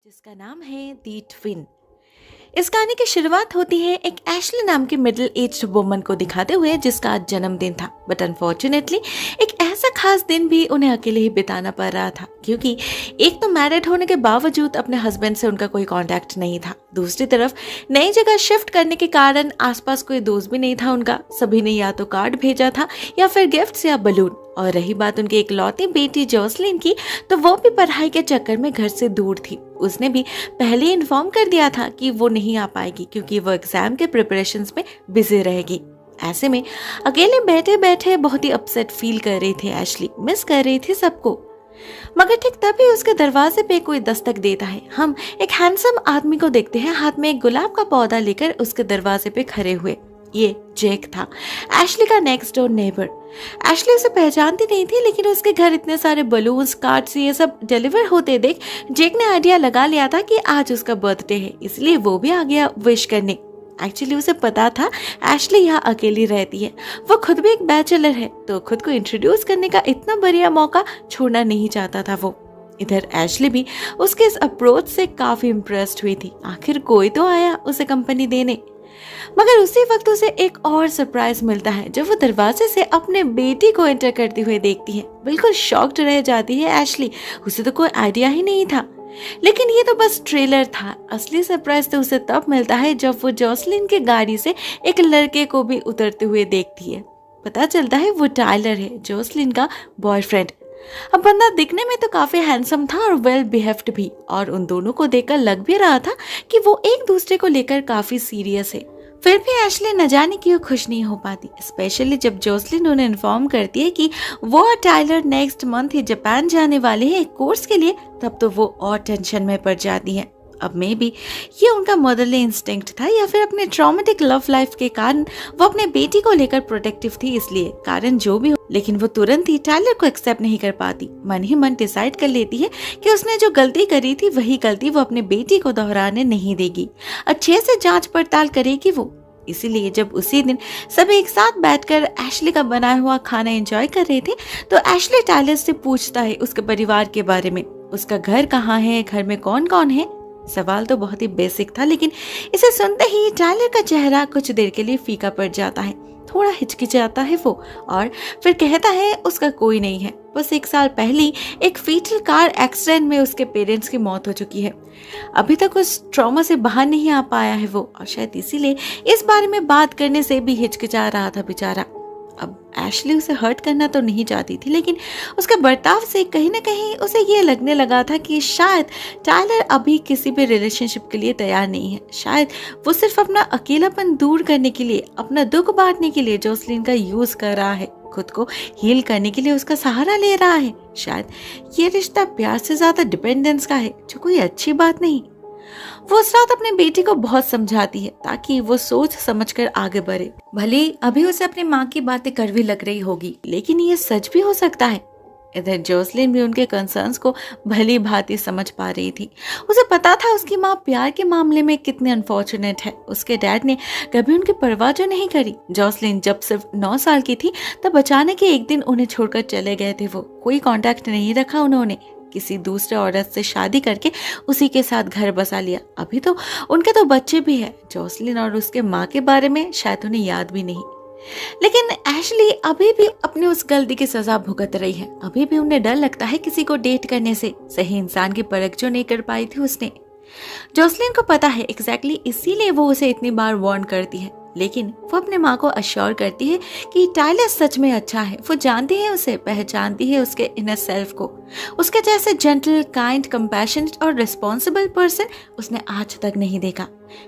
जिसका नाम है दी ट्विन। इस गाने की शुरुआत होती है एक एशली नाम की मिडिल एज्ड वुमन को दिखाते हुए जिसका आज जन्मदिन था। बट अनफॉर्चुनेटली एक ऐसा खास दिन भी उन्हें अकेले ही बिताना पड़ रहा था, क्योंकि एक तो मैरिड होने के बावजूद अपने हस्बैंड से उनका कोई कांटेक्ट नहीं था। दूसरी तरफ नई जगह शिफ्ट करने के कारण आसपास कोई दोस्त भी नहीं था उनका। सभी ने या तो कार्ड भेजा था या फिर गिफ्ट्स या बलून। और रही बात उनकी इकलौती बेटी जोसलिन की, तो वो भी पढ़ाई के चक्कर में घर से दूर थी। उसने भी पहले ही इन्फॉर्म कर दिया था कि वो नहीं आ पाएगी क्योंकि वो एग्जाम के प्रिपरेशंस में बिजी रहेगी। ऐसे में अकेले बैठे बैठे बहुत ही अपसेट फील कर रही थी एशली, मिस कर रही थी सबको। मगर ठीक तभी उसके दरवाजे पे कोई दस्तक देता है। हम एक हैंडसम आदमी को देखते हैं, हाथ में एक गुलाब का पौधा लेकर उसके दरवाजे पे खड़े हुए। ये जैक था, एशली का नेक्स्ट डोर नेबर। एशली उसे पहचानती नहीं थी, लेकिन उसके घर इतने सारे बलून्स, कार्ड्स ये सब डिलीवर होते देख जैक ने आइडिया लगा लिया था कि आज उसका बर्थडे है, इसलिए वो भी आ गया विश करने। एक्चुअली उसे पता था एशली यहाँ अकेली रहती है, वो खुद भी एक बैचलर है, तो खुद को इंट्रोड्यूस करने का इतना बढ़िया मौका छोड़ना नहीं चाहता था वो। इधर एशली भी उसके इस अप्रोच से काफी इम्प्रेस्ड हुई थी। आखिर कोई तो आया उसे कंपनी देने। मगर उसी वक्त उसे एक और सरप्राइज मिलता है जब वो दरवाजे से अपने बेटी को एंटर करती हुई देखती है। बिल्कुल शॉक्ड रह जाती है एशली, उसे तो कोई आइडिया ही नहीं था। लेकिन ये तो बस ट्रेलर था, असली सरप्राइज तो उसे तब मिलता है जब वो जोसलिन की गाड़ी से एक लड़के को भी उतरते हुए देखती है। पता चलता है वो टाइलर है, जोसलिन का बॉयफ्रेंड। अब बंदा दिखने में तो काफी हैंडसम था और वेल बिहेव्ड भी, और उन दोनों को देखकर लग भी रहा था कि वो एक दूसरे को लेकर काफी सीरियस है। फिर भी एशली न जाने क्यों खुश नहीं हो पाती, स्पेशली जब जोसलिन उन्हें इन्फॉर्म करती है कि वो और टाइलर नेक्स्ट मंथ ही जापान जाने वाले हैं एक कोर्स के लिए। तब तो वो और टेंशन में पड़ जाती है। अब मे बी ये उनका मदरली इंस्टिंक्ट था या फिर अपने ट्रॉमेटिक लव लाइफ के कारण वो अपने बेटी को लेकर प्रोटेक्टिव थी, इसलिए कारण जो भी हो, लेकिन वो तुरंत ही टाइलर को एक्सेप्ट नहीं कर पाती। मन ही मन डिसाइड कर लेती है कि उसने जो गलती करी थी वही गलती वो अपने बेटी को दोहराने नहीं देगी, अच्छे से जांच पड़ताल करेगी वो। इसीलिए जब उसी दिन सब एक साथ बैठकर एशली का बनाया हुआ खाना एंजॉय कर रहे थे, तो एशली टाइलर से पूछता है उसके परिवार के बारे में। उसका घर कहाँ है, घर में कौन कौन है। सवाल तो बहुत ही बेसिक था, लेकिन इसे सुनते ही टाइलर का चेहरा कुछ देर के लिए फीका पड़ जाता है। थोड़ा हिचकिचाता है वो और फिर कहता है उसका कोई नहीं है, बस 1 साल पहले एक फीटल कार एक्सीडेंट में उसके पेरेंट्स की मौत हो चुकी है। अभी तक उस ट्रॉमा से बाहर नहीं आ पाया है वो, और शायद इसीलिए इस बारे में बात करने से भी हिचकिचा रहा था बेचारा। अब एशली उसे हर्ट करना तो नहीं चाहती थी, लेकिन उसके बर्ताव से कहीं ना कहीं उसे ये लगने लगा था कि शायद टाइलर अभी किसी भी रिलेशनशिप के लिए तैयार नहीं है। शायद वो सिर्फ अपना अकेलापन दूर करने के लिए, अपना दुख बांटने के लिए जोसलिन का यूज कर रहा है, खुद को हील करने के लिए उसका सहारा ले रहा है। शायद ये रिश्ता प्यार से ज्यादा डिपेंडेंस का है, जो कोई अच्छी बात नहीं। वो उस रात अपने बेटी को बहुत समझाती है ताकि वो सोच समझकर आगे बढ़े। भले अभी उसे अपनी माँ की बातें कड़वी लग रही होगी, लेकिन ये सच भी हो सकता है। इधर जोसलिन भी उनके कंसर्न्स को भली भांति समझ पा रही थी। उसे पता था उसकी माँ प्यार के मामले में कितनी अनफॉर्चुनेट है। उसके डैड ने कभी उनकी परवाह जो नहीं करी। जोसलिन जब सिर्फ 9 साल की थी तब अचानक ही एक दिन उन्हें छोड़कर चले गए थे। वो कोई कांटेक्ट नहीं रखा उन्होंने, किसी दूसरे औरत से शादी करके उसी के साथ घर बसा लिया। अभी तो उनके 2 बच्चे भी हैं। जोसलिन और उसके माँ के बारे में शायद उन्हें याद भी नहीं। लेकिन एशली अभी भी अपनी उस गलती की सजा भुगत रही है। अभी भी उन्हें डर लगता है किसी को डेट करने से, सही इंसान की परख जो नहीं कर पाई थी उसने। जोसलिन को पता है एग्जैक्टली इसीलिए वो उसे इतनी बार वार्न करती है, लेकिन वो अपने माँ को अश्योर करती है कि टाइलर सच में अच्छा है। वो जानती है उसे, पहचानती है उसके इनर सेल्फ को। उसके जैसे जेंटल, काइंड, कंपैशनेट और रिस्पॉन्सिबल पर्सन उसने आज तक नहीं देखा।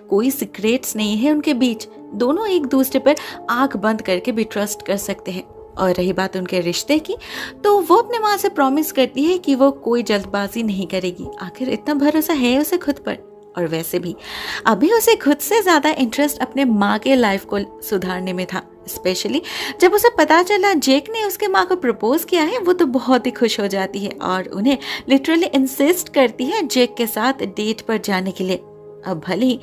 कोई सीक्रेट्स नहीं है उनके बीच, दोनों एक दूसरे पर आंख बंद करके भी ट्रस्ट कर सकते हैं। और रही बात उनके रिश्ते की, तो वो अपने माँ से प्रॉमिस करती है कि वो कोई जल्दबाजी नहीं करेगी। आखिर इतना भरोसा है उसे खुद पर। और वैसे भी अभी उसे खुद से ज्यादा इंटरेस्ट अपने माँ के लाइफ को सुधारने में था। स्पेशली जब उसे पता चला जैक ने उसके माँ को प्रपोज किया है, वो तो बहुत ही खुश हो जाती है और उन्हें लिटरली इंसिस्ट करती है जैक के साथ डेट पर जाने के लिए। अब भले ही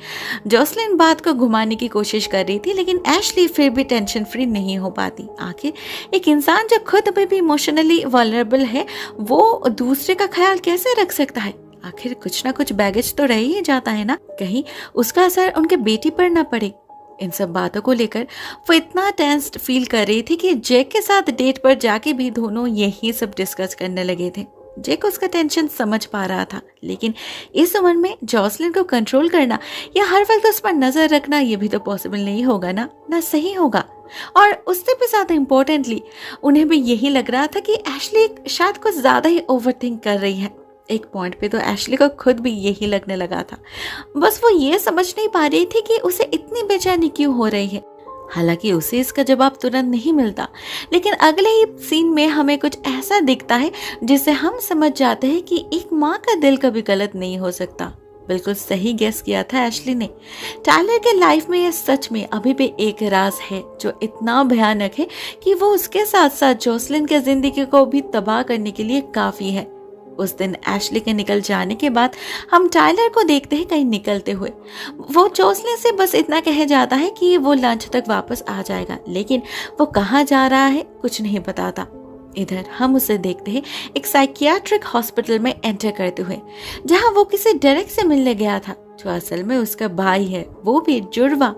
जोसलिन बात को घुमाने की कोशिश कर रही थी, लेकिन एशली फिर भी टेंशन फ्री नहीं हो पाती। आखिर एक इंसान जो खुद अभी भी इमोशनली वल्नरेबल है, वो दूसरे का ख्याल कैसे रख सकता है। आखिर कुछ ना कुछ बैगेज तो रह ही जाता है ना, कहीं उसका असर उनके बेटी पर ना पड़े। इन सब बातों को लेकर वो इतना टेंस्ड फील कर रही थी कि जैक के साथ डेट पर जाके भी दोनों यही सब डिस्कस करने लगे थे। जैक उसका टेंशन समझ पा रहा था, लेकिन इस उम्र में जॉसलिन को कंट्रोल करना या हर वक्त उस पर नजर रखना ये भी तो पॉसिबल नहीं होगा ना सही होगा। और उससे भी ज्यादा इम्पोर्टेंटली उन्हें भी यही लग रहा था कि एशली शायद कुछ ज्यादा ही ओवरथिंक कर रही है। एक पॉइंट पे तो एशली को खुद भी यही लगने लगा था, बस वो ये समझ नहीं पा रही थी कि उसे इतनी बेचैनी क्यों हो रही है। हालांकि उसे इसका जवाब तुरंत नहीं मिलता, लेकिन अगले ही सीन में हमें कुछ ऐसा दिखता है जिससे हम समझ जाते हैं कि एक माँ का दिल कभी गलत नहीं हो सकता। बिल्कुल सही गेस किया था एशली ने। टायलर के लाइफ में ये सच में अभी भी एक राज है जो इतना भयानक है कि वो उसके साथ साथ जॉसलिन के जिंदगी को भी तबाह करने के लिए काफी है। उस दिन एशली के निकल जाने के बाद हम टायलर को देखते हैं कहीं निकलते हुए। वो जॉसलिन से बस इतना कह जाता है कि वो लंच तक वापस आ जाएगा, लेकिन वो कहाँ जा रहा है कुछ नहीं बताता। इधर हम उसे देखते हैं एक साइकियाट्रिक हॉस्पिटल में एंटर करते हुए, जहां वो किसी डेरेक से मिलने गया था जो असल में उसका भाई है, वो भी जुड़वा।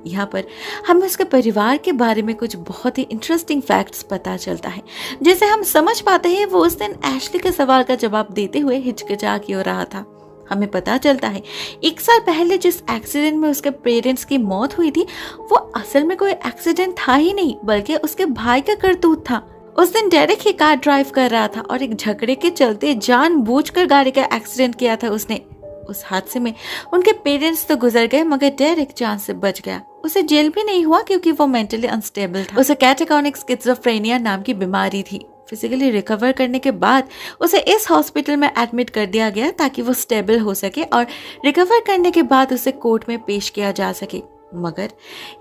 यहाँ पर हमें उसके परिवार के बारे में कुछ बहुत ही इंटरेस्टिंग फैक्ट्स पता चलता है, जिसे हम समझ पाते हैं वो उस दिन एशली के सवाल का जवाब देते हुए हिचकिचा क्यों रहा था। हमें पता चलता है 1 साल पहले जिस एक्सीडेंट में उसके पेरेंट्स की मौत हुई थी वो असल में कोई एक्सीडेंट था ही नहीं, बल्कि उसके भाई का करतूत था। उस दिन डेरेक ही कार ड्राइव कर रहा था और एक झगड़े के चलते जानबूझकर गाड़ी का एक्सीडेंट किया था उसने। उस हादसे में उनके पेरेंट्स तो गुजर गए, मगर डेरेक जान से बच गया। उसे जेल भी नहीं हुआ क्योंकि वो मेंटली अनस्टेबल था। उसे कैटाटोनिक स्किज़ोफ्रेनिया नाम की बीमारी थी। फिजिकली रिकवर करने के बाद उसे इस हॉस्पिटल में एडमिट कर दिया गया ताकि वो स्टेबल हो सके और रिकवर करने के बाद उसे कोर्ट में पेश किया जा सके। मगर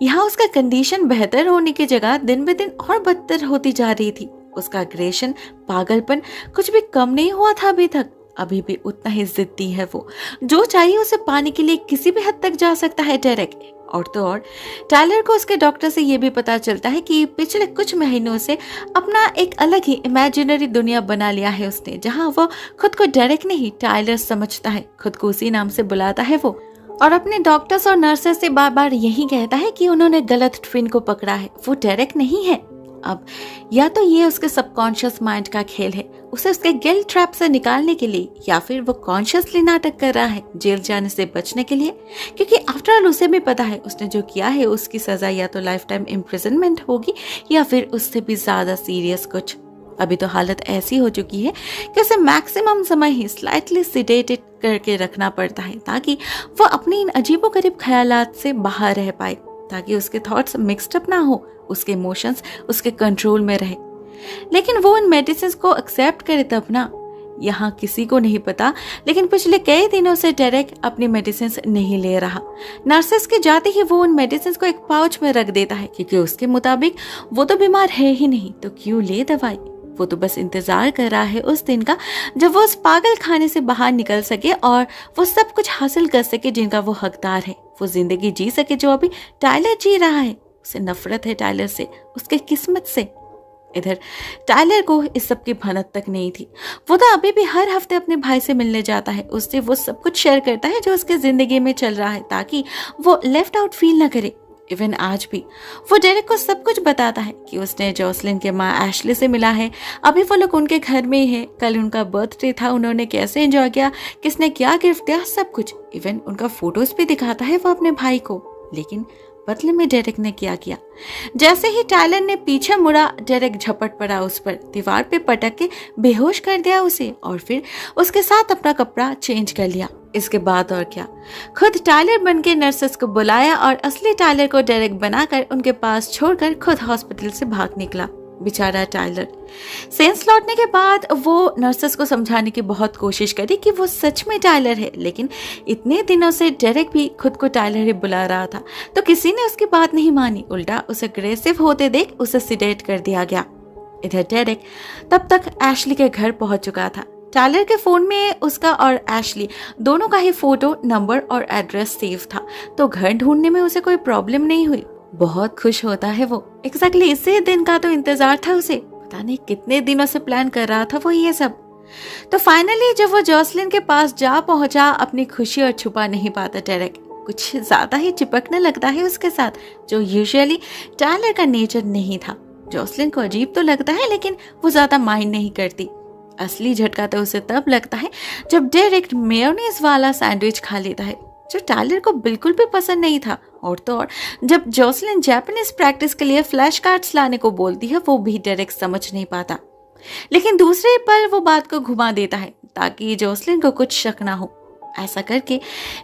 यहाँ उसका कंडीशन बेहतर होने की जगह दिन ब दिन और बदतर होती जा रही थी। उसका अग्रेशन, पागलपन कुछ भी कम नहीं हुआ था अभी तक। अभी भी उतना ही जिद्दी है वो, जो चाहिए उसे पाने के लिए किसी भी हद तक जा सकता है डेरेक। और तो और टायलर को उसके डॉक्टर से ये भी पता चलता है कि पिछले कुछ महीनों से अपना एक अलग ही इमेजिनरी दुनिया बना लिया है उसने, जहाँ वो खुद को डेरेक नहीं टायलर समझता है, खुद को उसी नाम से बुलाता है वो, और अपने डॉक्टर्स और नर्सेस से बार बार यही कहता है कि उन्होंने गलत ट्विन को पकड़ा है, वो डेरेक नहीं है। अब या तो ये उसके सबकॉन्शियस माइंड का खेल है, उसे उसके गिल्ट ट्रैप से निकालने के लिए, या फिर वो कॉन्शियसली नाटक कर रहा है जेल जाने से बचने के लिए, क्योंकि आफ्टर ऑल उसे भी पता है उसने जो किया है उसकी सजा या तो लाइफ टाइम इम्प्रिजनमेंट होगी या फिर उससे भी ज्यादा सीरियस कुछ। अभी तो हालत ऐसी हो चुकी है कि उसे मैक्सिमम समय ही स्लाइटली सिडेटेड करके रखना पड़ता है ताकि वो अपने इन अजीबोगरीब ख्यालात से बाहर रह पाए, ताकि उसके थॉट्स मिक्सड अप ना हो, उसके इमोशंस उसके कंट्रोल में रहे। लेकिन वो इन मेडिसिन को एक्सेप्ट करे तब ना। यहाँ किसी को नहीं पता, लेकिन पिछले कई दिनों से डेरेक अपनी मेडिसिन नहीं ले रहा। नर्सेस के जाते ही वो उन मेडिसिन को एक पाउच में रख देता है, क्योंकि उसके मुताबिक वो तो बीमार है ही नहीं तो क्यों ले दवाई। वो तो बस इंतजार कर रहा है उस दिन का जब वो उस पागल खाने से बाहर निकल सके और वो सब कुछ हासिल कर सके जिनका वो हकदार है। वो जिंदगी जी सके जो अभी टायलर जी रहा है। उसे नफरत है टायलर से, उसके किस्मत से। इधर टायलर को इस सब की भनक तक नहीं थी। वो तो अभी भी हर हफ्ते अपने भाई से मिलने जाता है, उससे वो सब कुछ शेयर करता है जो उसके जिंदगी में चल रहा है, ताकि वो लेफ्ट आउट फील न करे। इवन आज भी वो डेरेक को सब कुछ बताता है कि उसने जॉसलिन के माँ एशली से मिला है, अभी वो लोग उनके घर में ही है, कल उनका बर्थडे था, उन्होंने कैसे एंजॉय किया, किसने क्या गिफ्ट दिया, सब कुछ। इवन उनका फोटोज भी दिखाता है वो अपने भाई को। लेकिन बदले में डेरेक ने क्या किया, जैसे ही टायलर ने पीछे मुड़ा, डेरेक झपट पड़ा उस पर, दीवार पे पटक के बेहोश कर दिया उसे और फिर उसके साथ अपना कपड़ा चेंज कर लिया। इसके बाद और क्या, खुद टायलर बनके नर्सेस को बुलाया और असली टायलर को डेरेक बनाकर उनके पास छोड़कर खुद हॉस्पिटल से भाग निकला। बेचारा टायलर। सेंस लौटने के बाद वो नर्सेस को समझाने की बहुत कोशिश करी कि वो सच में टायलर है, लेकिन इतने दिनों से डेरेक भी खुद को टायलर ही बुला रहा था तो किसी ने उसकी बात नहीं मानी। उल्टा उसे अग्रेसिव होते देख उसे सिडेट कर दिया गया। इधर डेरेक तब तक एशली के घर पहुंच चुका था। टायलर के फोन में उसका और एशली दोनों का ही फोटो, नंबर और एड्रेस सेव था, तो घर ढूंढने में उसे कोई प्रॉब्लम नहीं हुई। बहुत खुश होता है वो। एग्जैक्टली इसी दिन का तो इंतजार था उसे। पता नहीं कितने दिनों से प्लान कर रहा था वो ये सब। तो फाइनली जब वो जॉसलिन के पास जा पहुंचा, अपनी खुशी और छुपा नहीं पाता डेरेक। कुछ ज्यादा ही चिपकने लगता है उसके साथ, जो यूजुअली टायलर का नेचर नहीं था। जॉसलिन को अजीब तो लगता है, लेकिन वो ज्यादा माइंड नहीं करती। असली झटका तो उसे तब लगता है जब डेरेक मेयोनीज वाला सैंडविच खा लेता है, जो टायलर को बिल्कुल भी पसंद नहीं था। और तो और जब जॉसलिन जापानीज प्रैक्टिस के लिए फ्लैश कार्ड्स लाने को बोलती है, वो भी डेरेक समझ नहीं पाता। लेकिन दूसरे पल वो बात को घुमा देता है ताकि जॉसलिन को कुछ शक ना हो। ऐसा करके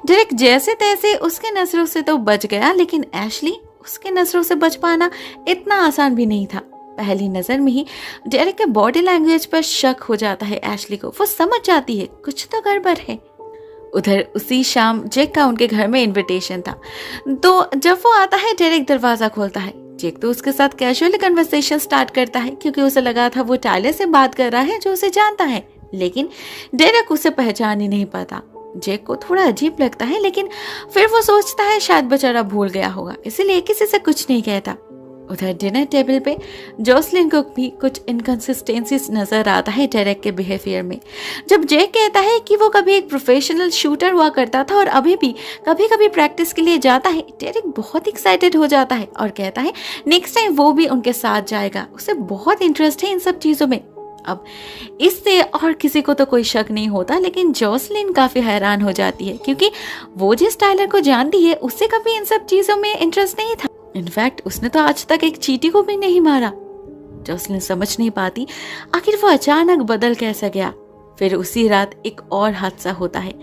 डेरेक जैसे तैसे उसके नजरों से तो बच गया, लेकिन एशली उसके नजरों से बच पाना इतना आसान भी नहीं था। पहली नजर में ही डेरेक के बॉडी लैंग्वेज पर शक हो जाता है एशली को। वो समझ जाती है कुछ तो गड़बड़ है। उधर उसी शाम जेक का उनके घर में इनविटेशन था, तो जब वो आता है डेरेक दरवाजा खोलता है। जेक तो उसके साथ कैजुअली कन्वर्सेशन स्टार्ट करता है, क्योंकि उसे लगा था वो टायलर से बात कर रहा है जो उसे जानता है, लेकिन डेरेक उसे पहचान ही नहीं पाता। जेक को थोड़ा अजीब लगता है, लेकिन फिर वो सोचता है शायद बेचारा भूल गया होगा, इसीलिए किसी से कुछ नहीं कहता। उधर डिनर टेबल पे जॉसलिन को भी कुछ इनकंसिस्टेंसीज नजर आता है डेरेक के बिहेवियर में। जब जेक कहता है कि वो कभी एक प्रोफेशनल शूटर हुआ करता था और अभी भी कभी कभी प्रैक्टिस के लिए जाता है, डेरेक बहुत एक्साइटेड हो जाता है और कहता है नेक्स्ट टाइम वो भी उनके साथ जाएगा। उसे बहुत इंटरेस्ट है इन सब चीजों में। अब इससे और किसी को तो कोई शक नहीं होता, लेकिन जॉसलिन काफी हैरान हो जाती है, क्योंकि वो जिस टायलर को जानती है उससे कभी इन सब चीजों में इंटरेस्ट नहीं था। इनफैक्ट उसने तो आज तक एक चींटी को भी नहीं मारा। जॉसलिन समझ नहीं पाती आखिर वो अचानक बदल कैसे गया। फिर उसी रात एक और हादसा होता है।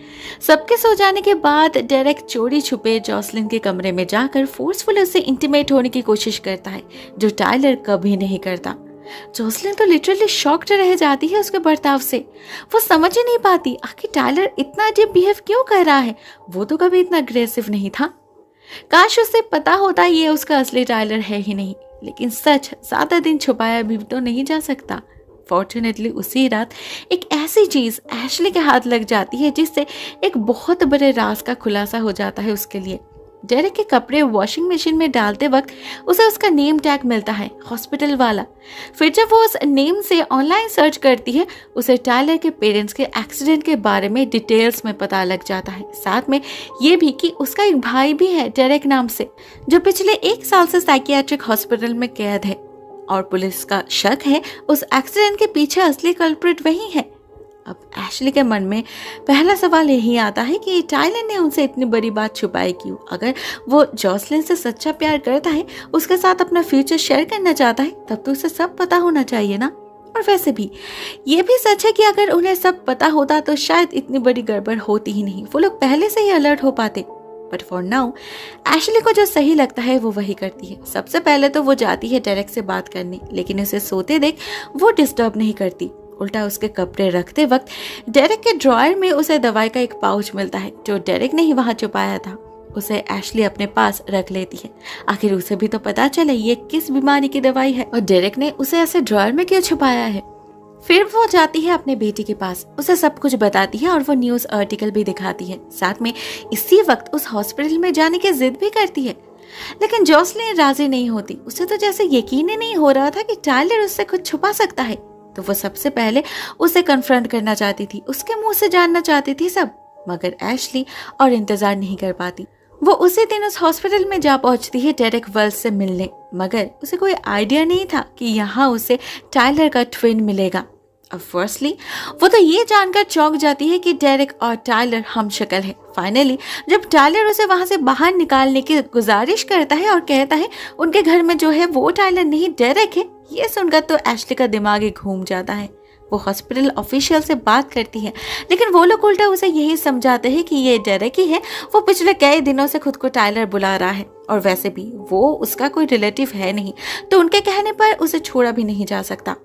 सबके सो जाने के बाद डेरेक चोरी छुपे जॉसलिन के कमरे में जाकर फोर्सफुल उससे इंटीमेट होने की कोशिश करता है, जो टायलर कभी नहीं करता। जॉसलिन तो लिटरली शॉक्ड रह जाती है उसके बर्ताव से। वो समझ ही नहीं पाती आखिर टायलर इतना अजीब बिहेव क्यों कर रहा है। वो तो कभी इतना अग्रेसिव नहीं था। काश उसे पता होता ये उसका असली टायलर है ही नहीं, लेकिन सच ज्यादा दिन छुपाया भी तो नहीं जा सकता। फॉर्चुनेटली उसी रात एक ऐसी चीज एशली के हाथ लग जाती है जिससे एक बहुत बड़े राज का खुलासा हो जाता है उसके लिए। डेरेक के कपड़े वॉशिंग मशीन में डालते वक्त उसे उसका नेम टैग मिलता है, हॉस्पिटल वाला। फिर जब वो उस नेम से ऑनलाइन सर्च करती है, उसे टायलर के पेरेंट्स के एक्सीडेंट के बारे में डिटेल्स में पता लग जाता है। साथ में ये भी कि उसका एक भाई भी है डेरेक नाम से, जो पिछले 1 साल से साइकियाट्रिक हॉस्पिटल में कैद है, और पुलिस का शक है उस एक्सीडेंट के पीछे असली कल्प्रिट वही है। अब एशली के मन में पहला सवाल यही आता है कि टायलर ने उनसे इतनी बड़ी बात छुपाई क्यों। अगर वो जॉसलिन से सच्चा प्यार करता है, उसके साथ अपना फ्यूचर शेयर करना चाहता है, तब तो उसे सब पता होना चाहिए ना। और वैसे भी ये भी सच है कि अगर उन्हें सब पता होता तो शायद इतनी बड़ी गड़बड़ होती ही नहीं, वो लोग पहले से ही अलर्ट हो पाते। बट फॉर नाउ एशली को जो सही लगता है वो वही करती है। सबसे पहले तो वो जाती है डेरेक से बात करने, लेकिन उसे सोते देख वो डिस्टर्ब नहीं करती। उल्टा उसके कपड़े रखते वक्त डेरेक के ड्रॉयर में उसे दवाई का एक पाउच मिलता है, जो डेरेक ने ही वहां छुपाया था। उसे एशली अपने पास रख लेती है, आखिर उसे भी तो पता चले ये किस बीमारी की दवाई है और डेरेक ने उसे ऐसे ड्रॉयर में क्यों छुपाया है। फिर वो जाती है अपने बेटे के पास, उसे सब कुछ बताती है और वो न्यूज आर्टिकल भी दिखाती है। साथ में इसी वक्त उस हॉस्पिटल में जाने की जिद भी करती है, लेकिन जॉसलिन राजी नहीं होती। उसे तो जैसे यकीन ही नहीं हो रहा था कि टायलर उससे कुछ छुपा सकता है, तो वो सबसे पहले उसे कन्फ्रंट करना चाहती थी, उसके मुंह से जानना चाहती थी सब। मगर एशली और इंतजार नहीं कर पाती। वो उसी दिन उस हॉस्पिटल में जा पहुंचती है डेरेक वेल्स से मिलने, मगर उसे कोई आइडिया नहीं था कि यहाँ उसे टायलर का ट्विन मिलेगा। अब फर्स्टली वो तो ये जानकर चौंक जाती है कि डेरेक और टायलर हमशक्ल है। फाइनली जब टायलर उसे वहां से बाहर निकालने की गुजारिश करता है और कहता है उनके घर में जो है वो टायलर नहीं डेरेक है, ये सुनकर तो एशली का दिमाग ही घूम जाता है। वो हॉस्पिटल ऑफिशियल से बात करती है, लेकिन वो लोग उल्टा उसे यही समझाते हैं कि ये डेरेक ही है, वो पिछले कई दिनों से खुद को टायलर बुला रहा है, और वैसे भी वो उसका कोई रिलेटिव है नहीं, तो उनके कहने पर उसे छोड़ा भी नहीं जा सकता।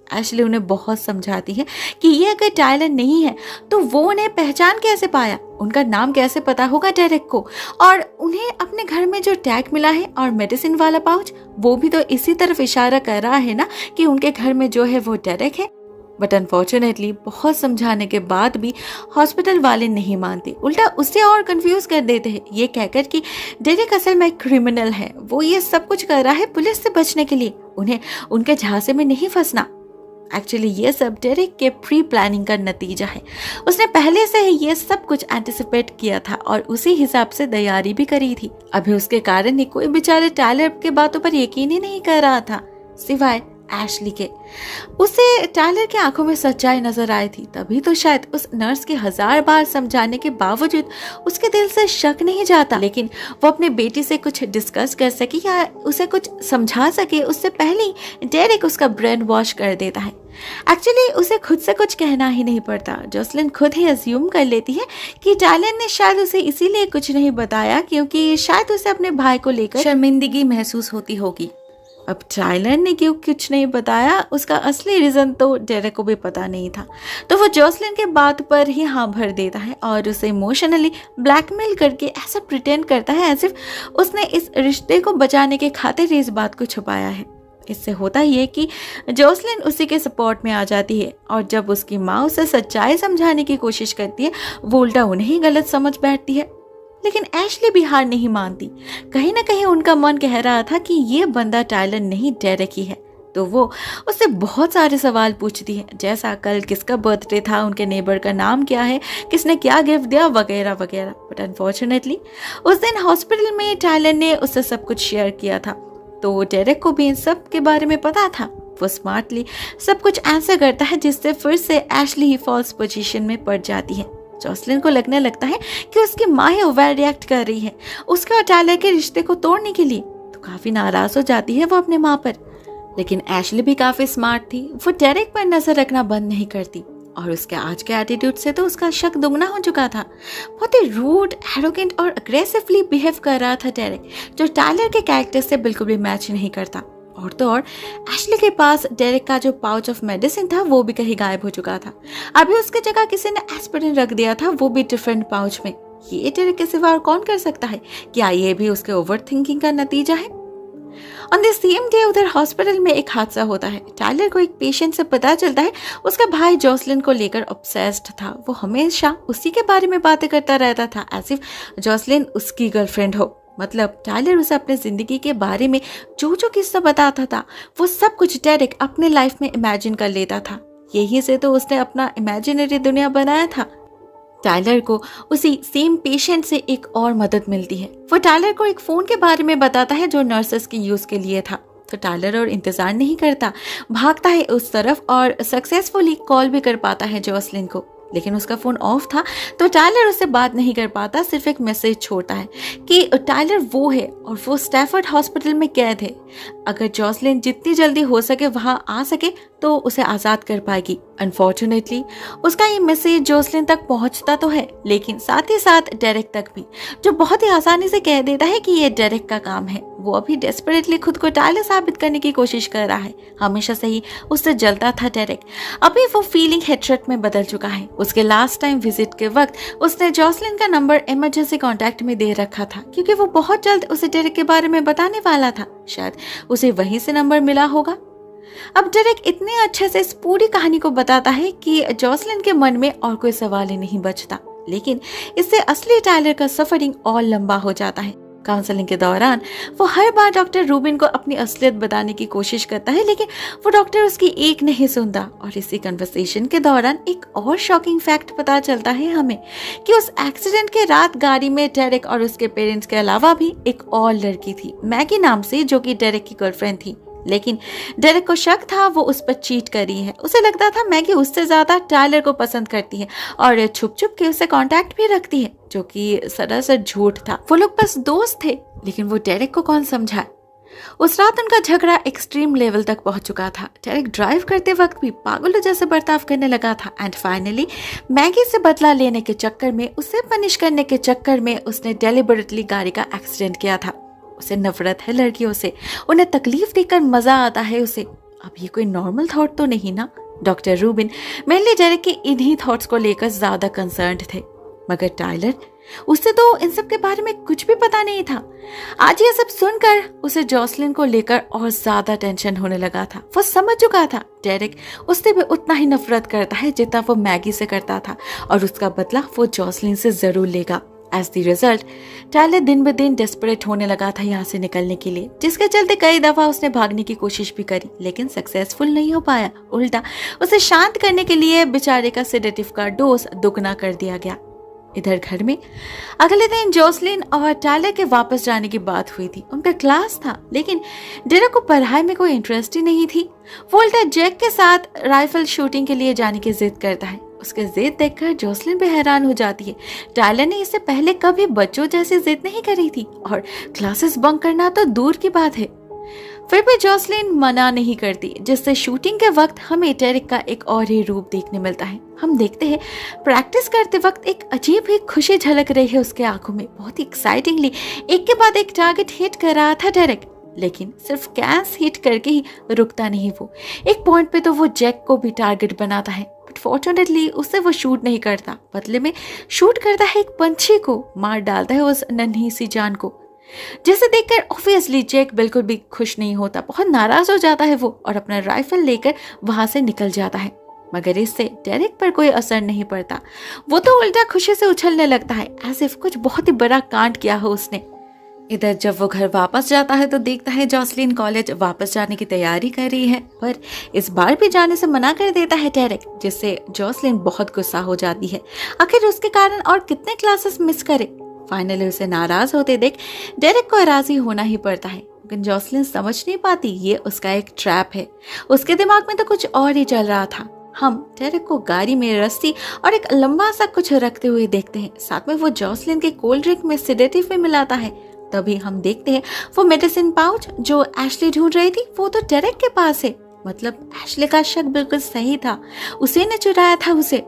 एशली उन्हें बहुत समझाती है कि ये अगर टायलर नहीं है तो वो उन्हें पहचान कैसे पाया, उनका नाम कैसे पता होगा डेरेक को, और उन्हें अपने घर में जो टैग मिला है और मेडिसिन वाला पाउच, वो भी तो इसी तरफ इशारा कर रहा है ना कि उनके घर में जो है वो डेरेक है। बट अनफॉर्चुनेटली बहुत समझाने के बाद भी हॉस्पिटल वाले नहीं मानते, उल्टा उससे और कंफ्यूज कर देते हैं, ये कहकर कि डेरेक असल में क्रिमिनल है, वो ये सब कुछ कर रहा है पुलिस से बचने के लिए, उन्हें उनके झांसे में नहीं फंसना। एक्चुअली ये सब डेरेक के प्री प्लानिंग का नतीजा है। उसने पहले से ही ये सब कुछ एंटिसिपेट किया था और उसी हिसाब से तैयारी भी करी थी। अभी उसके कारण ही कोई बेचारे टायलर के बातों पर यकीन ही नहीं कर रहा था, सिवाय एशली के। उसे टायलर की आंखों में सच्चाई नजर आई थी, तभी तो शायद उस नर्स के 1000 बार समझाने के बावजूद उसके दिल से शक नहीं जाता। लेकिन वो अपने बेटी से कुछ डिस्कस कर सके या उसे कुछ समझा सके उससे पहले ही डेरेक उसका ब्रेन वॉश कर देता है। एक्चुअली उसे खुद से कुछ कहना ही नहीं पड़ता। जोसलिन खुद ही अज्यूम कर लेती है कि टायलर ने शायद उसे इसीलिए कुछ नहीं बताया क्योंकि शायद उसे अपने भाई को लेकर शर्मिंदगी महसूस होती होगी। अब टायलर ने क्यों कुछ नहीं बताया, उसका असली रीजन तो डेरेक को भी पता नहीं था, तो वो जोसलिन के बात पर ही हाँ भर देता है और उसे इमोशनली ब्लैकमेल करके ऐसा प्रिटेंड करता है एज इफ उसने इस रिश्ते को बचाने के खातिर इस बात को छुपाया है। इससे होता ये कि जोसलिन उसी के सपोर्ट में आ जाती है और जब उसकी माँ उसे सच्चाई समझाने की कोशिश करती है वो उल्टा उन्हें ही गलत समझ बैठती है। लेकिन एशली भी हार नहीं मानती। कहीं ना कहीं उनका मन कह रहा था कि ये बंदा टायलर नहीं डेरेक ही है, तो वो उससे बहुत सारे सवाल पूछती है, जैसा कल किसका बर्थडे था, उनके नेबर का नाम क्या है, किसने क्या गिफ्ट दिया, वगैरह वगैरह। बट अनफॉर्चुनेटली उस दिन हॉस्पिटल में टायलर ने उससे सब कुछ शेयर किया था, तो डेरेक को भी इन सब के बारे में पता था। वो स्मार्टली सब कुछ आंसर करता है जिससे फिर से एशली ही फॉल्स पोजीशन में पड़ जाती है। जोसलिन को लगने लगता है कि उसकी माँ ही ओवर रिएक्ट कर रही है उसके और टायलर के रिश्ते को तोड़ने के लिए, तो काफी नाराज हो जाती है वो अपने माँ पर। लेकिन एशली भी काफी स्मार्ट थी, वो डेरेक पर नजर रखना बंद नहीं करती और उसके आज के एटीट्यूड से तो उसका शक दुगना हो चुका था। बहुत ही रूड, एरोगेंट और अग्रेसिवली बिहेव कर रहा था डेरेक, जो टायलर के कैरेक्टर से बिल्कुल भी मैच नहीं करता। और तो और एशली के पास डेरेक का जो पाउच ऑफ मेडिसिन था वो भी कहीं गायब हो चुका था। अभी उसकी जगह किसी ने एस्पिरिन रख दिया था, वो भी डिफरेंट पाउच में। ये डेरेक के सिवा और कौन कर सकता है? क्या ये भी उसके ओवर थिंकिंग का नतीजा है? ऑन द सेम डे उधर हॉस्पिटल में एक हादसा होता है। टायलर को एक पेशेंट से पता चलता है उसका भाई जोसलिन को लेकर ऑब्सेस्ड था। वो हमेशा उसी के बारे में बातें करता रहता था एज इफ जोसलिन उसकी गर्लफ्रेंड हो। मतलब टायलर उसे अपने जिंदगी के बारे में जो जो किस्सा बताता था वो सब कुछ डेरेक अपने लाइफ में इमेजिन कर लेता था। यही से तो उसने अपना इमेजिनरी दुनिया बनाया था। टायलर को उसी सेम पेशेंट से एक और मदद मिलती है। वो टायलर को एक फोन के बारे में बताता है जो नर्सेस के यूज के लिए था। तो टायलर और इंतजार नहीं करता, भागता है उस तरफ और सक्सेसफुली कॉल भी कर पाता है जोसलिन को। लेकिन उसका फोन ऑफ था तो टायलर उससे बात नहीं कर पाता, सिर्फ एक मैसेज छोड़ता है कि टायलर वो है और वो स्टैफर्ड हॉस्पिटल में कैद है। अगर जोसलिन जितनी जल्दी हो सके वहां आ सके तो उसे आजाद कर पाएगी। अनफॉर्चुनेटली उसका ये मैसेज जोसलिन तक पहुंचता तो है, लेकिन साथ ही साथ डेरेक तक भी, जो बहुत ही आसानी से कह देता है कि ये डेरेक का काम है। वो अभी डेस्परेटली खुद को टायलर साबित करने की कोशिश कर रहा है। हमेशा से ही उससे जलता था डेरेक, अभी वो फीलिंग हेट्रेट में बदल चुका है। उसके लास्ट टाइम विजिट के वक्त उसने जोसलिन का नंबर इमरजेंसी कॉन्टैक्ट में दे रखा था क्योंकि वो बहुत जल्द उसे डेरेक के बारे में बताने वाला था। शायद उसे वहीं से नंबर मिला होगा। अब डेरेक इतने अच्छे से इस पूरी कहानी को बताता है कि जोसलिन के मन में और कोई सवाल ही नहीं बचता। लेकिन इससे असली टायलर का सफरिंग और लंबा हो जाता है। काउंसलिंग के दौरान वो हर बार डॉक्टर रूबिन को अपनी असलियत बताने की कोशिश करता है, लेकिन वो डॉक्टर उसकी एक नहीं सुनता। और इसी कन्वर्सेशन के दौरान एक और शॉकिंग फैक्ट पता चलता है हमें कि उस एक्सीडेंट के रात गाड़ी में डेरेक और उसके पेरेंट्स के अलावा भी एक और लड़की थी, मैगी नाम से, जो कि डेरेक की गर्लफ्रेंड थी। लेकिन डेरेक को शक था वो उस पर चीट कर रही है। उसे लगता था मैगी उससे ज्यादा टायलर को पसंद करती है और छुप छुप के उससे कांटेक्ट भी रखती है, जो कि सरासर झूठ था। वो लोग बस दोस्त थे, लेकिन वो डेरेक को कौन समझाए। उस रात उनका झगड़ा एक्सट्रीम लेवल तक पहुंच चुका था। डेरेक ड्राइव करते वक्त भी पागलों जैसे बर्ताव करने लगा था एंड फाइनली मैगी से बदला लेने के चक्कर में, उसे पनिश करने के चक्कर में उसने डेलिबरेटली गाड़ी का एक्सीडेंट किया था। उसे नफरत है लड़कियों से, उन्हें तकलीफ देकर मजा आता है उसे। अब ये कोई नॉर्मल थॉट तो नहीं ना। डॉक्टर रूबिन मेनली डेरेक के इन्हीं थॉट्स को लेकर ज्यादा कंसर्न्ड थे, मगर टायलर, उसे तो इन सब के बारे में कुछ भी पता नहीं था। आज ये सब सुनकर उसे जोसलिन को लेकर और ज्यादा टेंशन होने लगा था। वो समझ चुका था डेरेक उससे भी उतना ही नफरत करता है जितना वो मैगी से करता था और उसका बदला वो जोसलिन से जरूर लेगा। एज द रिजल्ट टायलर दिन ब दिन डेस्परेट होने लगा था यहाँ से निकलने के लिए, जिसके चलते कई दफा उसने भागने की कोशिश भी करी लेकिन सक्सेसफुल नहीं हो पाया। उल्टा उसे शांत करने के लिए बेचारे का सेडेटिव का डोज दुगना कर दिया गया। इधर घर में अगले दिन जोसलिन और टायलर के वापस जाने की बात हुई थी। उनका क्लास था लेकिन डेरेक को पढ़ाई में कोई इंटरेस्ट ही नहीं थी। वो उल्टा जैक के साथ राइफल शूटिंग के लिए जाने की जिद करता है। उसके जिद देखकर जोसलिन भी हैरान हो जाती है। टायलर ने इससे पहले कभी बच्चों जैसी जिद नहीं करी थी और क्लासेस बंक करना तो दूर की बात है। फिर भी जोसलिन मना नहीं करती, जिससे शूटिंग के वक्त हमें डेरेक का एक और ही रूप देखने मिलता है। हम देखते हैं प्रैक्टिस करते वक्त एक अजीब ही खुशी झलक रही है उसके आंखों में। बहुत ही एक्साइटिंगली एक के बाद एक टारगेट हिट कर रहा था डेरेक, लेकिन सिर्फ कैंस हिट करके ही रुकता नहीं वो। एक पॉइंट पे तो वो जैक को भी टारगेट बनाता है, बट फॉर्चुनेटली उससे वो शूट नहीं करता। बदले में शूट करता है एक पंछी को, मार डालता है उस नन्ही सी जान को, जिसे देखकर ऑब्वियसली जैक बिल्कुल भी खुश नहीं होता। बहुत नाराज हो जाता है वो और अपना राइफल लेकर वहां से निकल जाता है। मगर इससे डेरेक पर कोई असर नहीं पड़ता। वो तो उल्टा खुशी से उछलने लगता है, एज इफ कुछ बहुत ही बड़ा कांड किया हो उसने। इधर जब वो घर वापस जाता है तो देखता है जोसलिन कॉलेज वापस जाने की तैयारी कर रही है, पर इस बार भी जाने से मना कर देता है डेरेक, जिससे जोसलिन बहुत गुस्सा हो जाती है। आखिर उसके कारण और कितने क्लासेस मिस करे। फाइनली उसे नाराज होते देख डेरेक को राजी होना ही पड़ता है, लेकिन जोसलिन समझ नहीं पाती ये उसका एक ट्रैप है। उसके दिमाग में तो कुछ और ही चल रहा था। हम डेरेक को गाड़ी में रस्सी और एक लंबा सा कुछ रखते हुए देखते हैं। साथ में वो जोसलिन के कोल्ड ड्रिंक में सेडेटिव भी मिलाता है। तभी हम देखते हैं वो मेडिसिन पाउच जो एशली ढूंढ रही थी वो तो डेरेक के पास है। मतलब एशली का शक बिल्कुल सही था, उसी ने चुराया था उसे।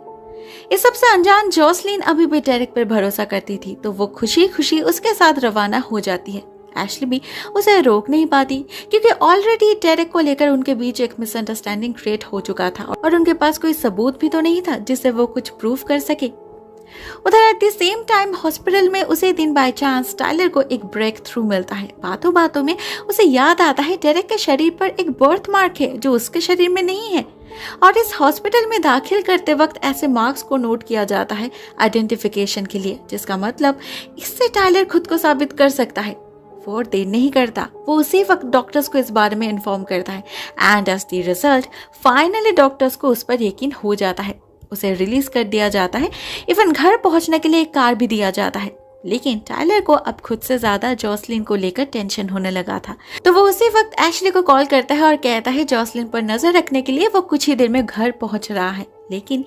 इस सबसे अनजान जोसलिन अभी भी डेरेक पर भरोसा करती थी, तो वो खुशी खुशी उसके साथ रवाना हो जाती है। एशली भी उसे रोक नहीं पाती क्योंकि ऑलरेडी डेरेक को लेकर उनके बीच एक मिसअंडरस्टैंडिंग क्रिएट हो चुका था और उनके पास कोई सबूत भी तो नहीं था जिससे वो कुछ प्रूव कर सके। उधर at the same time hospital में उसे दिन बाय चांस टायलर को एक ब्रेक थ्रू मिलता है। बातों बातों में उसे याद आता है डेरेक के शरीर पर एक बर्थ मार्क है जो उसके शरीर में नहीं है, और इस हॉस्पिटल में दाखिल करते वक्त ऐसे मार्क्स को नोट किया जाता है आइडेंटिफिकेशन के लिए, जिसका मतलब इससे टायलर खुद को साबित कर सकता है। वो और देर नहीं करता, वो उसी वक्त डॉक्टर्स को इस बारे में इन्फॉर्म करता है and as the result finally doctors को उस पर यकीन हो जाता है। उसे रिलीज कर दिया जाता है। इवन घर पहुंचने के लिए एक कार भी दिया जाता है। लेकिन टायलर को अब खुद से ज्यादा जोसलिन को लेकर टेंशन होने लगा था, तो वो उसी वक्त एशली को कॉल करता है और कहता है जोसलिन पर नजर रखने के लिए वो कुछ ही देर में घर पहुंच रहा है। लेकिन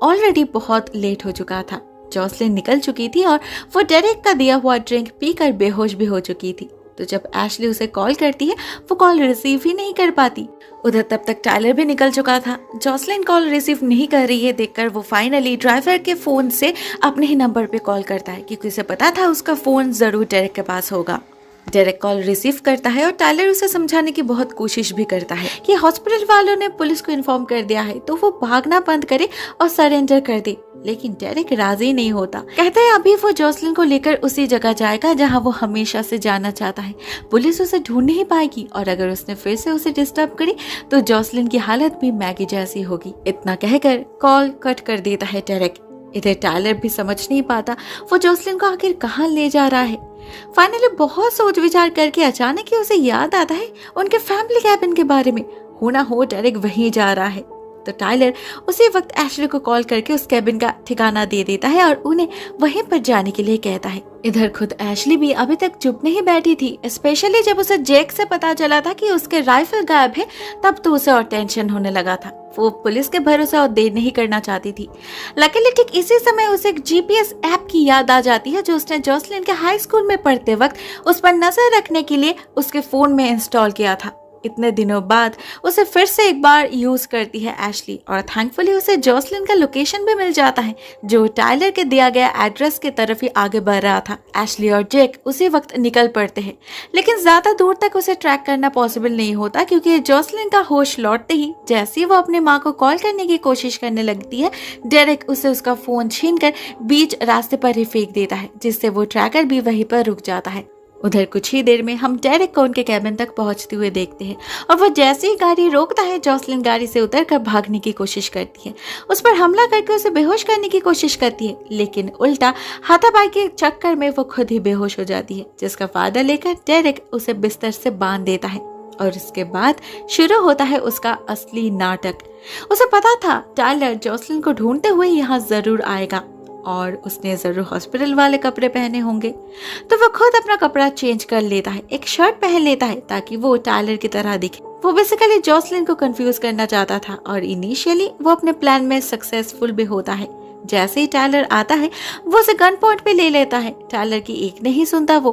ऑलरेडी बहुत लेट हो चुका था। जोसलिन निकल चुकी थी और वो डेरेक का दिया हुआ ड्रिंक पीकर बेहोश भी हो चुकी थी। तो जब एशली उसे कॉल करती है वो कॉल रिसीव ही नहीं कर पाती। उधर तब तक टायलर भी निकल चुका था। जोसलिन कॉल रिसीव नहीं कर रही है देखकर वो फाइनली ड्राइवर के फोन से अपने ही नंबर पे कॉल करता है क्योंकि उसे पता था उसका फोन जरूर डेरेक के पास होगा। डेरेक कॉल रिसीव करता है और टायलर उसे समझाने की बहुत कोशिश भी करता है कि हॉस्पिटल वालों ने पुलिस को इन्फॉर्म कर दिया है तो वो भागना बंद करे और सरेंडर कर दे। लेकिन डेरेक राजी नहीं होता, कहता है अभी वो जोसलिन को लेकर उसी जगह जाएगा जहां वो हमेशा से जाना चाहता है। पुलिस उसे ढूंढ नहीं पाएगी और अगर उसने फिर से उसे डिस्टर्ब करी तो जोसलिन की हालत भी मैगी जैसी होगी। इतना कहकर कॉल कट कर देता है डेरेक। इधर टायलर भी समझ नहीं पाता वो जोसलिन को आखिर कहाँ ले जा रहा है। फाइनली बहुत सोच विचार करके अचानक ही उसे याद आता है उनके फैमिली कैबिन के बारे में। हो ना हो डेरेक वहीं जा रहा है। तो टायलर उसी वक्त एशली को कॉल करके उस कैबिन का ठिकाना दे देता है और उन्हें वहीं पर जाने के लिए कहता है। इधर खुद एशली भी अभी तक चुप नहीं बैठी थी, स्पेशली जब उसे जैक से पता चला था कि उसके राइफल गायब है, तब तो उसे और टेंशन होने लगा था। वो पुलिस के भरोसे और देर नहीं करना चाहती थी। लकीली ठीक इसी समय उसे एक जीपीएस ऐप की याद आ जाती है जो उसने जोसलिन के हाई स्कूल में पढ़ते वक्त उस पर नजर रखने के लिए उसके फोन में इंस्टॉल किया था। इतने दिनों बाद उसे फिर से एक बार यूज करती है एशली और थैंकफुली उसे जोसलिन का लोकेशन भी मिल जाता है जो टायलर के दिया गया एड्रेस की तरफ ही आगे बढ़ रहा था। एशली और जैक उसी वक्त निकल पड़ते हैं, लेकिन ज्यादा दूर तक उसे ट्रैक करना पॉसिबल नहीं होता क्योंकि जोसलिन का होश लौटते ही जैसे ही वो अपनी माँ को कॉल करने की कोशिश करने लगती है, डेरेक उसे उसका फोन छीनकर बीच रास्ते पर ही फेंक देता है, जिससे वो ट्रैकर भी वहीं पर रुक जाता है। उधर कुछ ही देर में हम डेरेक को उनके कैबिन तक पहुंचते हुए देखते हैं और वो जैसे ही गाड़ी रोकता है जॉसलिन गाड़ी से उतरकर भागने की कोशिश करती है, उस पर हमला करके उसे बेहोश करने की कोशिश करती है, लेकिन उल्टा हाथापाई के चक्कर में वो खुद ही बेहोश हो जाती है, जिसका फायदा लेकर डेरेक उसे बिस्तर से बांध देता है और इसके बाद शुरू होता है उसका असली नाटक। उसे पता था टायलर जॉसलिन को ढूंढते हुए यहाँ जरूर आएगा और उसने जरूर हॉस्पिटल वाले कपड़े पहने होंगे, तो वो खुद अपना कपड़ा चेंज कर लेता है, एक शर्ट पहन लेता है ताकि वो टायलर की तरह दिखे। वो बेसिकली जॉसलिन को कंफ्यूज करना चाहता था और इनिशियली वो अपने प्लान में सक्सेसफुल भी होता है। जैसे ही टायलर आता है वो उसे गन पॉइंट पे ले लेता है। टायलर की एक नहीं सुनता वो।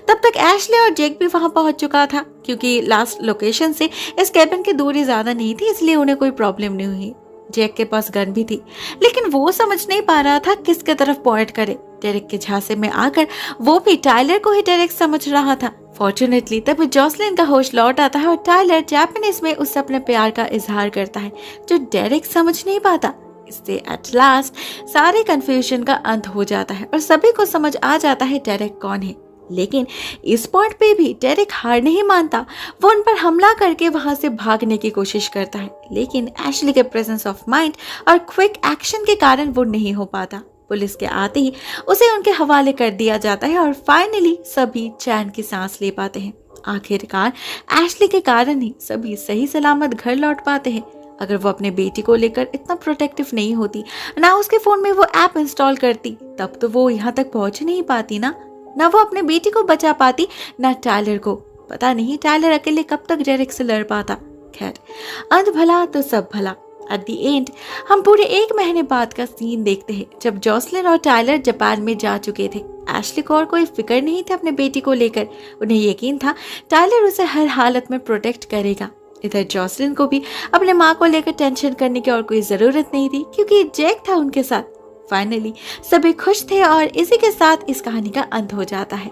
तब तक एशले और जेक भी वहां पहुंच चुका था, क्योंकि लास्ट लोकेशन से इस कैबिन की दूरी ज्यादा नहीं थी, इसलिए उन्हें कोई प्रॉब्लम नहीं हुई। जेक के पास गन भी थी, लेकिन वो समझ नहीं पा रहा था किसके तरफ पॉइंट करे। डेरेक के झांसे में आकर वो भी टायलर को ही डेरेक समझ रहा था। फॉर्चुनेटली तभी जॉसलिन का होश लौट आता है और टायलर जापानीज में उससे अपने प्यार का इजहार करता है, जो डेरेक समझ नहीं पाता। इससे एट लास्ट सारे कंफ्यूजन का अंत हो जाता है और सभी को समझ आ जाता है डेरेक कौन है। लेकिन इस पॉइंट पे भी डेरेक हार नहीं मानता। वो उन पर हमला करके वहां से भागने की कोशिश करता है, लेकिन एशली के प्रेजेंस ऑफ माइंड और क्विक एक्शन के कारण वो नहीं हो पाता। पुलिस के आते ही उसे उनके हवाले कर दिया जाता है और फाइनली सभी चैन की सांस ले पाते हैं। आखिरकार एशली के कारण ही सभी सही सलामत घर लौट पाते हैं। अगर वो अपने बेटी को लेकर इतना प्रोटेक्टिव नहीं होती, ना उसके फोन में वो ऐप इंस्टॉल करती, तब तो वो यहाँ तक पहुंच नहीं पाती ना वो अपने बेटी को बचा पाती, ना टायलर को। पता नहीं टायलर अकेले कब तक डेरेक से लड़ पाता। खैर, अंत भला तो सब भला। एट द एंड हम पूरे 1 महीने बाद का सीन देखते हैं, जब जॉसलिन और टायलर जापान में जा चुके थे। एशली को और कोई फिक्र नहीं था अपने बेटी को लेकर। उन्हें यकीन था टायलर उसे हर हालत में प्रोटेक्ट करेगा। इधर जॉसलिन को भी अपने माँ को लेकर टेंशन करने की और कोई जरूरत नहीं थी, क्योंकि जेक था उनके साथ। फाइनली सभी खुश थे और इसी के साथ इस कहानी का अंत हो जाता है।